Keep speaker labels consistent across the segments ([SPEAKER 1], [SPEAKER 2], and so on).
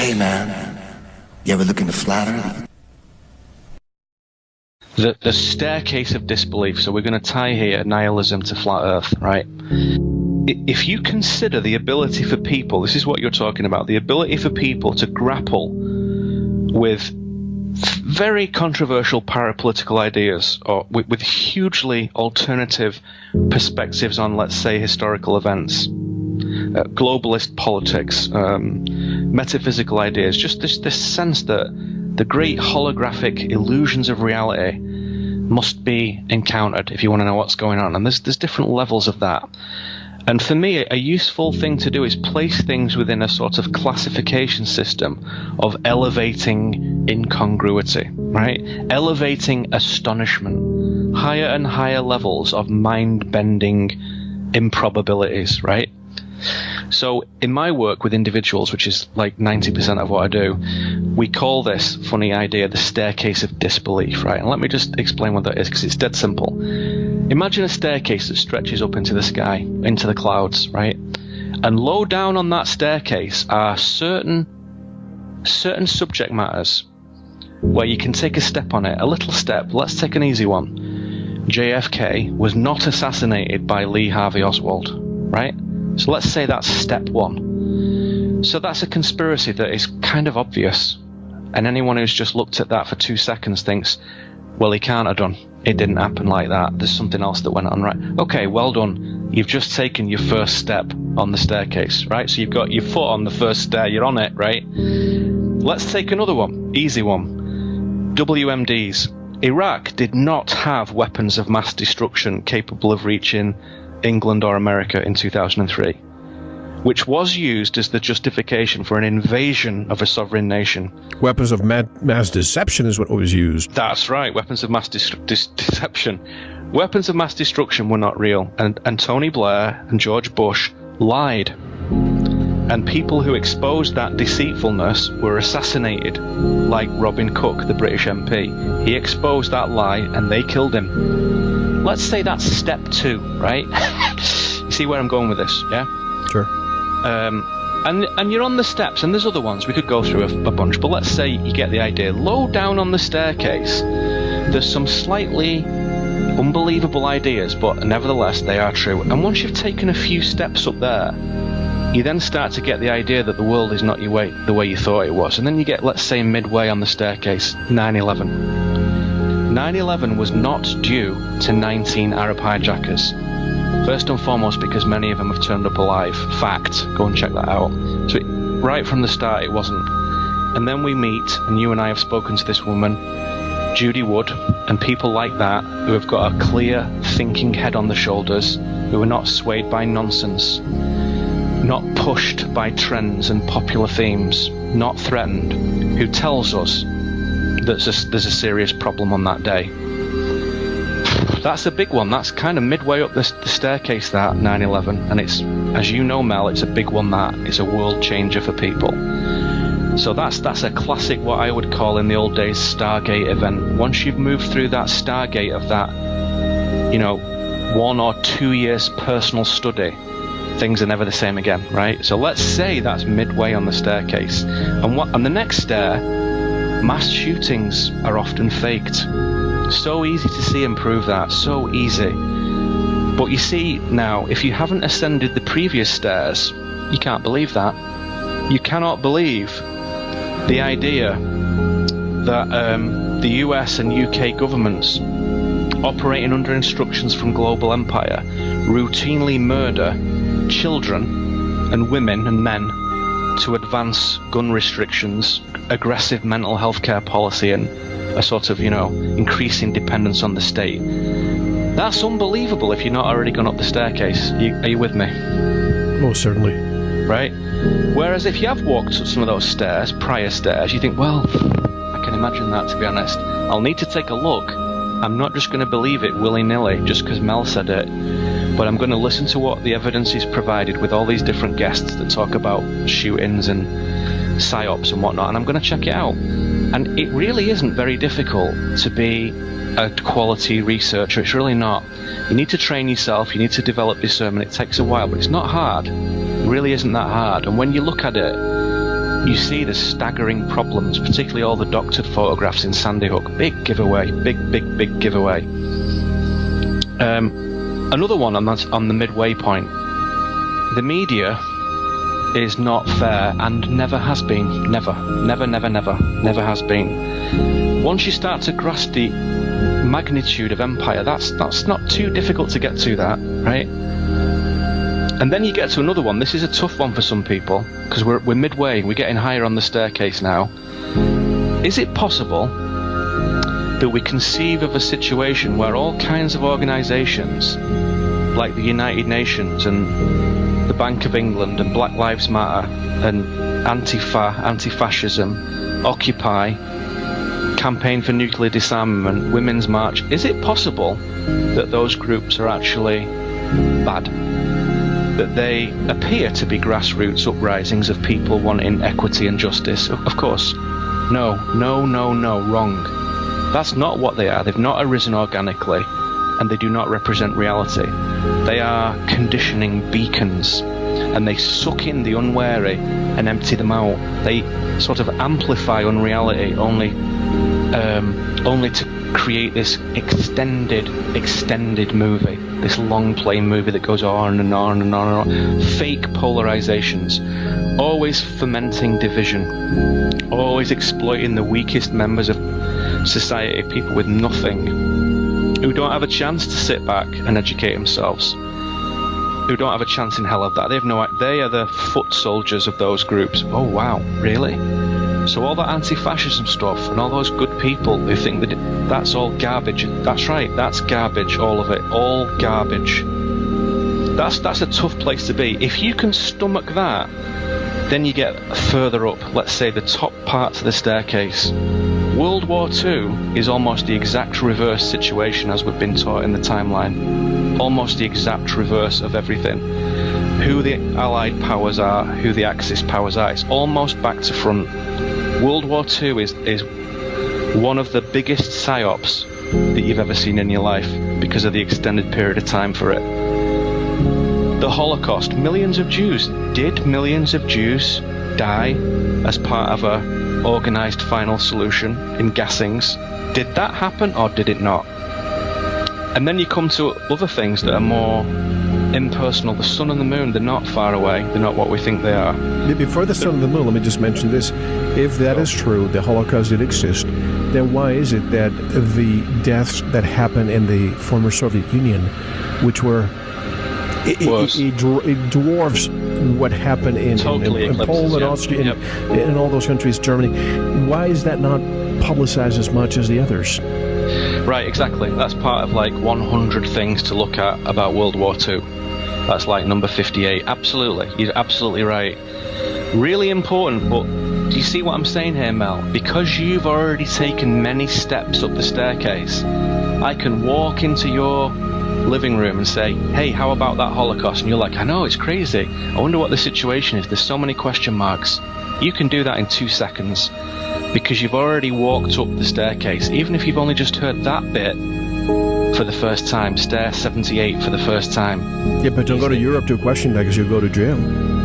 [SPEAKER 1] Hey man, you ever looking to flat Earth?
[SPEAKER 2] The staircase of disbelief. So we're going to tie here nihilism to flat Earth, right? If you consider the ability for people, this is what you're talking about, the ability for people to grapple with very controversial parapolitical ideas, or with hugely alternative perspectives on, let's say, historical events, globalist politics, metaphysical ideas, just this sense that the great holographic illusions of reality must be encountered if you want to know what's going on. And there's different levels of that. And for me, a useful thing to do is place things within a sort of classification system of elevating incongruity, right? Elevating astonishment, higher and higher levels of mind-bending improbabilities, right? So in my work with individuals, which is like 90% of what I do, we call this funny idea the staircase of disbelief, right? And let me just explain what that is, because it's dead simple. Imagine a staircase that stretches up into the sky, into the clouds, right? And low down on that staircase are certain subject matters where you can take a step on it, a little step. Let's take an easy one. JFK was not assassinated by Lee Harvey Oswald, right? So let's say that's step one. So that's a conspiracy that is kind of obvious. And anyone who's just looked at that for 2 seconds thinks, well, he can't have done. It didn't happen like that. There's something else that went on, right? Okay, well done. You've just taken your first step on the staircase, right? So you've got your foot on the first stair. You're on it, right? Let's take another one. Easy one. WMDs. Iraq did not have weapons of mass destruction capable of reaching England or America in 2003, which was used as the justification for an invasion of a sovereign nation.
[SPEAKER 3] Weapons of mass deception is what was used.
[SPEAKER 2] That's right, weapons of mass deception. Weapons of mass destruction were not real, and Tony Blair and George Bush lied. And people who exposed that deceitfulness were assassinated, like Robin Cook, the British MP. He exposed that lie and they killed him. Let's say that's step 2, right? You see where I'm going with this, yeah?
[SPEAKER 3] Sure.
[SPEAKER 2] And you're on the steps, and there's other ones. We could go through a bunch, but let's say you get the idea. Low down on the staircase, there's some slightly unbelievable ideas, but nevertheless they are true. And once you've taken a few steps up there, you then start to get the idea that the world is not the way you thought it was. And then you get, let's say, midway on the staircase, 9/11. 9/11 was not due to 19 Arab hijackers. First and foremost, because many of them have turned up alive. Fact. Go and check that out. So right from the start, it wasn't. And then we meet, and you and I have spoken to this woman, Judy Wood, and people like that who have got a clear thinking head on the shoulders, who are not swayed by nonsense, not pushed by trends and popular themes, not threatened, who tells us that there's a serious problem on that day. That's a big one. That's kind of midway up the staircase, that 9/11, and it's, as you know, Mel, it's a big one. That it's a world changer for people. So that's a classic, what I would call in the old days, Stargate event. Once you've moved through that Stargate of that, 1 or 2 years personal study, things are never the same again, right? So let's say that's midway on the staircase, and the next stair, mass shootings are often faked. So easy to see and prove that, so easy. But you see now, if you haven't ascended the previous stairs, you can't believe that. You cannot believe the idea that the US and UK governments, operating under instructions from global empire, routinely murder children and women and men to advance gun restrictions, aggressive mental health care policy, and a sort of, increasing dependence on the state. That's unbelievable if you're not already gone up the staircase. Are you with me?
[SPEAKER 3] Oh, certainly.
[SPEAKER 2] Right? Whereas if you have walked up some of those stairs, prior stairs, you think, well, I can imagine that, to be honest. I'll need to take a look. I'm not just going to believe it willy-nilly just because Mel said it, but I'm going to listen to what the evidence is provided with all these different guests that talk about shootings and psyops and whatnot, and I'm going to check it out. And it really isn't very difficult to be a quality researcher. It's really not. You need to train yourself, you need to develop discernment. It takes a while, but it's not hard. It really isn't that hard. And when you look at it, you see the staggering problems, particularly all the doctored photographs in Sandy Hook. Big giveaway, big giveaway. Another one on the midway point. The media is not fair and never has been. Never has been. Once you start to grasp the magnitude of empire, that's not too difficult to get to that, right? And then you get to another one. This is a tough one for some people, because we're midway, we're getting higher on the staircase now. Is it possible that we conceive of a situation where all kinds of organisations, like the United Nations and the Bank of England and Black Lives Matter and Antifa, anti-fascism, Occupy, Campaign for Nuclear Disarmament, Women's March, is it possible that those groups are actually bad? That they appear to be grassroots uprisings of people wanting equity and justice? Of course. No, wrong. That's not what they are. They've not arisen organically, and they do not represent reality. They are conditioning beacons, and they suck in the unwary and empty them out. They sort of amplify unreality only to create this extended movie, this long play movie that goes on and on and on and on. Fake polarizations, always fomenting division, always exploiting the weakest members of society, people with nothing, who don't have a chance to sit back and educate themselves, who don't have a chance in hell of that. They are the foot soldiers of those groups. Oh wow, really? So all that anti-fascism stuff and all those good people who think that that's all garbage. That's right, that's garbage, all of it, all garbage. That's a tough place to be. If you can stomach that, then you get further up, let's say the top parts of the staircase. World War II is almost the exact reverse situation as we've been taught in the timeline. Almost the exact reverse of everything. Who the Allied powers are, who the Axis powers are, it's almost back to front. World War II is one of the biggest psyops that you've ever seen in your life because of the extended period of time for it. The Holocaust, millions of Jews. Did millions of Jews die as part of a organised final solution in gassings? Did that happen or did it not? And then you come to other things that are more impersonal. The sun and the moon, they're not far away. They're not what we think they are.
[SPEAKER 3] Before the sun and the moon, let me just mention this. If that is true, the Holocaust did exist, then why is it that the deaths that happened in the former Soviet Union, which were... It dwarfs what happened in Poland, Austria, in all those countries, Germany. Why is that not publicized as much as the others?
[SPEAKER 2] Right, exactly. That's part of like 100 things to look at about World War II. That's like number 58. Absolutely. You're absolutely right. Really important, but do you see what I'm saying here, Mel? Because you've already taken many steps up the staircase, I can walk into your living room and say, hey, how about that Holocaust? And you're like, I know, it's crazy. I wonder what the situation is. There's so many question marks. You can do that in 2 seconds because you've already walked up the staircase. Even if you've only just heard that bit for the first time, stair 78 for the first time.
[SPEAKER 3] Yeah, but don't go to Europe to question that because you'll go to jail.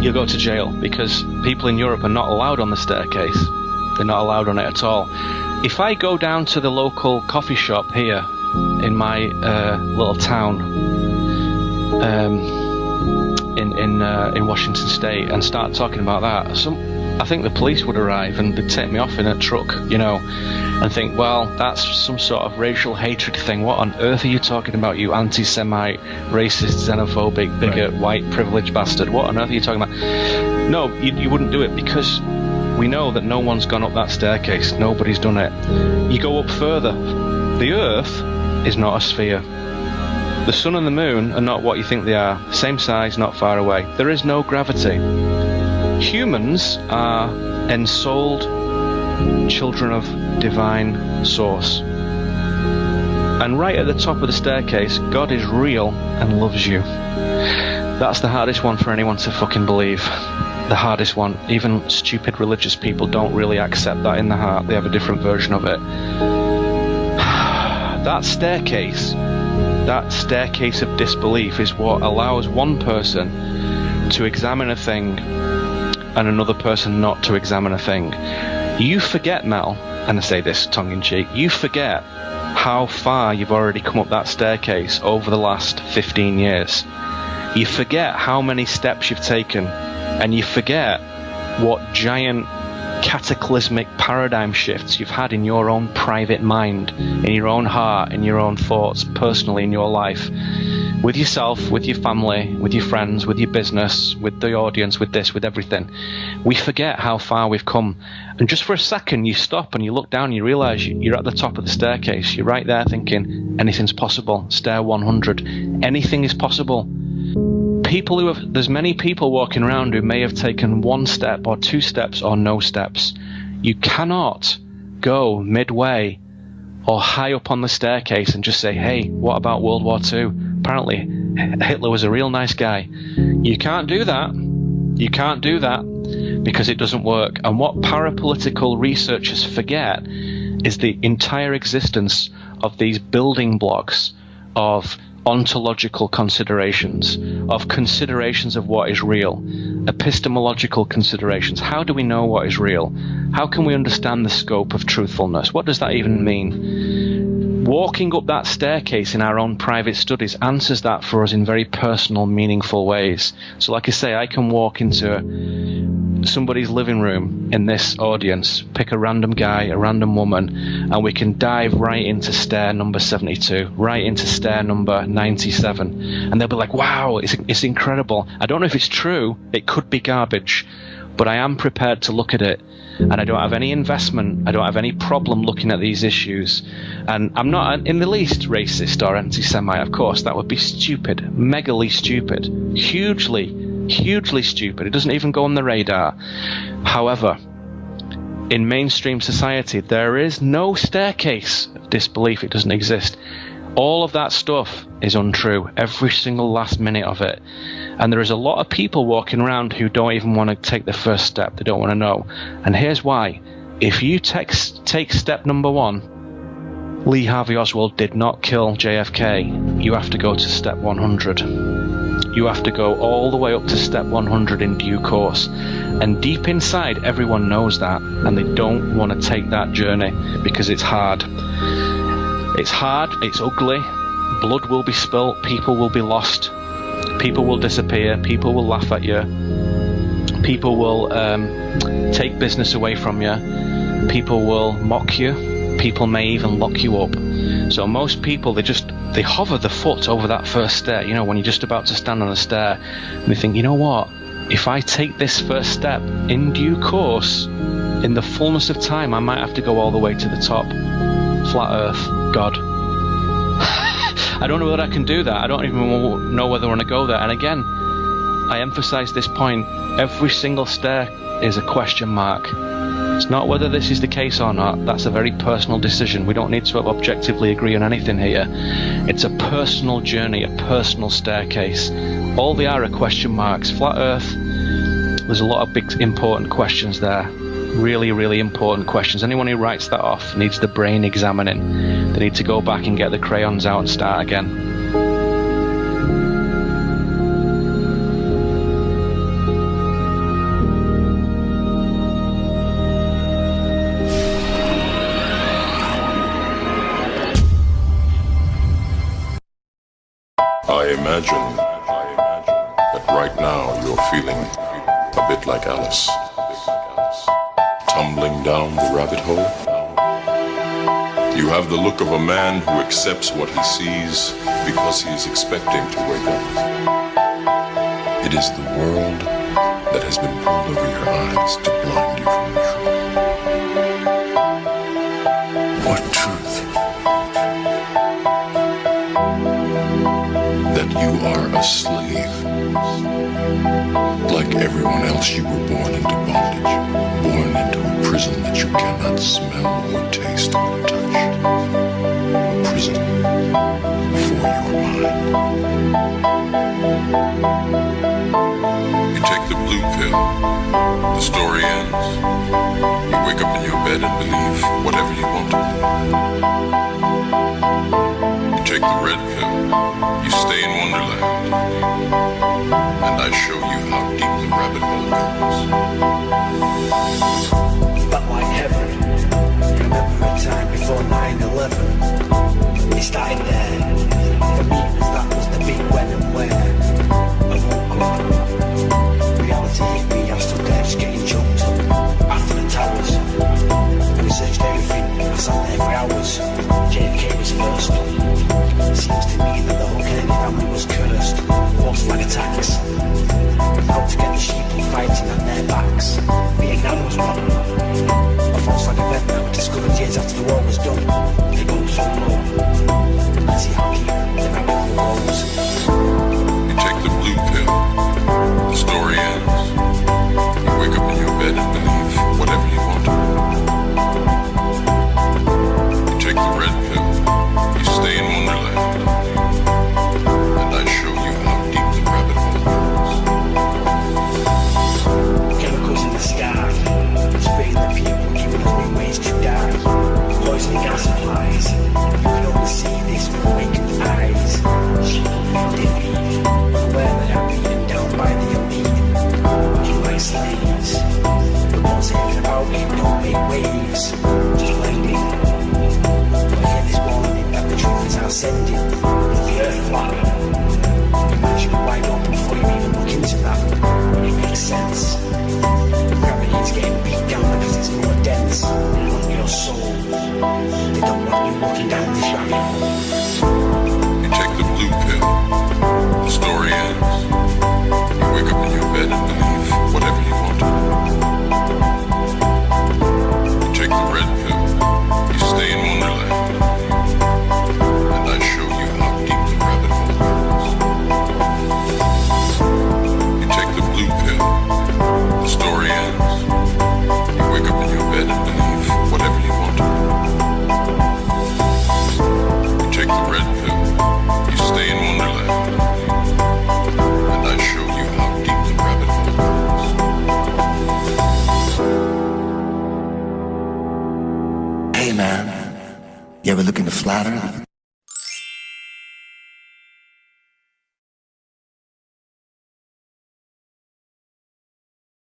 [SPEAKER 2] You'll go to jail because people in Europe are not allowed on the staircase. They're not allowed on it at all. If I go down to the local coffee shop here in my little town in Washington State and start talking about that, I think the police would arrive and they'd take me off in a truck, you know, and think, well, that's some sort of racial hatred thing. What on earth are you talking about, you anti-Semite, racist, xenophobic, bigot, white privileged bastard? What on earth are you talking about? No, you wouldn't do it because we know that no one's gone up that staircase. Nobody's done it. You go up further. The Earth is not a sphere. The sun and the moon are not what you think they are. Same size, not far away. There is no gravity. Humans are ensouled children of divine source. And right at the top of the staircase, God is real and loves you. That's the hardest one for anyone to fucking believe. The hardest one. Even stupid religious people don't really accept that in the heart. They have a different version of it. That staircase of disbelief is what allows one person to examine a thing and another person not to examine a thing. You forget, Mel, and I say this tongue-in-cheek, you forget how far you've already come up that staircase over the last 15 years. You forget how many steps you've taken, and you forget what giant cataclysmic paradigm shifts you've had in your own private mind, in your own heart, in your own thoughts, personally in your life, with yourself, with your family, with your friends, with your business, with the audience, with this, with everything. We forget how far we've come. And just for a second, you stop and you look down and you realize you're at the top of the staircase. You're right there thinking, anything's possible. Stair 100. Anything is possible. There's many people walking around who may have taken 1 step or 2 steps or no steps. You cannot go midway or high up on the staircase and just say, hey, what about World War II? Apparently, Hitler was a real nice guy. You can't do that. You can't do that because it doesn't work. And what parapolitical researchers forget is the entire existence of these building blocks of ontological considerations, of considerations of what is real, epistemological considerations. How do we know what is real? How can we understand the scope of truthfulness? What does that even mean? Walking up that staircase in our own private studies answers that for us in very personal, meaningful ways. So like I say, I can walk into somebody's living room in this audience, pick a random guy, a random woman, and we can dive right into stair number 72, right into stair number 97, and they'll be like, wow, it's incredible. I don't know if it's true, it could be garbage, but I am prepared to look at it, and I don't have any investment, I don't have any problem looking at these issues, and I'm not in the least racist or anti-Semite. Of course, that would be stupid, megally stupid, hugely stupid. It doesn't even go on the radar. However, in mainstream society, there is no staircase of disbelief. It doesn't exist. All of that stuff is untrue, every single last minute of it. And there is a lot of people walking around who don't even want to take the first step. They don't want to know. And here's why. If you take step number 1, Lee Harvey Oswald did not kill JFK, you have to go to step 100. You have to go all the way up to step 100 in due course. And deep inside, everyone knows that, and they don't want to take that journey because it's hard. It's hard, it's ugly, blood will be spilt, people will be lost, people will disappear, people will laugh at you, people will take business away from you, people will mock you, people may even lock you up. So most people, they hover the foot over that first stair, you know, when you're just about to stand on a stair, and they think, you know what, if I take this first step in due course, in the fullness of time, I might have to go all the way to the top. Flat Earth, God. I don't know whether I can do that. I don't even know whether I want to go there. And again, I emphasize this point, every single stair is a question mark. It's not whether this is the case or not. That's a very personal decision. We don't need to objectively agree on anything here. It's a personal journey, a personal staircase. All they are question marks. Flat Earth, there's a lot of big important questions there. Really, really important questions. Anyone who writes that off needs the brain examining. They need to go back and get the crayons out and start again.
[SPEAKER 4] I imagine that right now you're feeling a bit like Alice, tumbling down the rabbit hole. You have the look of a man who accepts what he sees because he is expecting to wake up. It is the world that has been pulled over your eyes to blind you from the truth. What truth? That you are a slave. Like everyone else, you were born into bondage, born into a prison that you cannot smell or taste or touch. A prison for your mind. You take the blue pill, the story ends. You wake up in your bed and believe whatever you want to believe. You take the red pill, you stay in Wonderland, and I show you how deep the rabbit hole goes.
[SPEAKER 1] Felt like heaven. Remember a time before 9/11. It started there. For me, that was the big when and where. I woke up. Reality hit me. I stood there just getting choked up. After the towers, we searched everything. I sat there for hours. JFK was first. Seems to me that the whole Kennedy family was cursed. False flag attacks. Out to get the sheep fighting on their backs. Vietnam was one. A false flag event that was discovered years after the war was done. They go so low. Let's see how deep the rabbit hole goes.
[SPEAKER 4] You take the blue pill, the story ends. You wake up in your bed and believe whatever you want to. You take the red pill, you stay in Wonderland, and I show you how deep the rabbit hole goes.
[SPEAKER 1] Chemicals in the sky, spraying the people, giving us new ways to die. Poisoning gas supplies, you can only see this with awakened eyes. Sheep feel defeat, aware they are beaten down by the elite. Working like slaves, but don't say anything about it, don't make waves, just blend in. But hear this warning that the truth is our sending. If the earth flat, your mind should be wide open before you even look into that. It makes sense. Gravity is getting beat down because it's more dense. They want your soul. They don't want you walking down this rabbit hole.
[SPEAKER 4] You take the blue pill, the story ends. You wake up in your bed and believe whatever you want to. You take the red pill, you stay in Wonderland, and I show you how deep the rabbit hole goes. You take the blue pill, the story ends. You wake up in your bed and believe whatever you want to. You take the red pill, you stay in Wonderland, and I show you how deep the rabbit hole goes.
[SPEAKER 1] Hey man, you ever looking to flatter?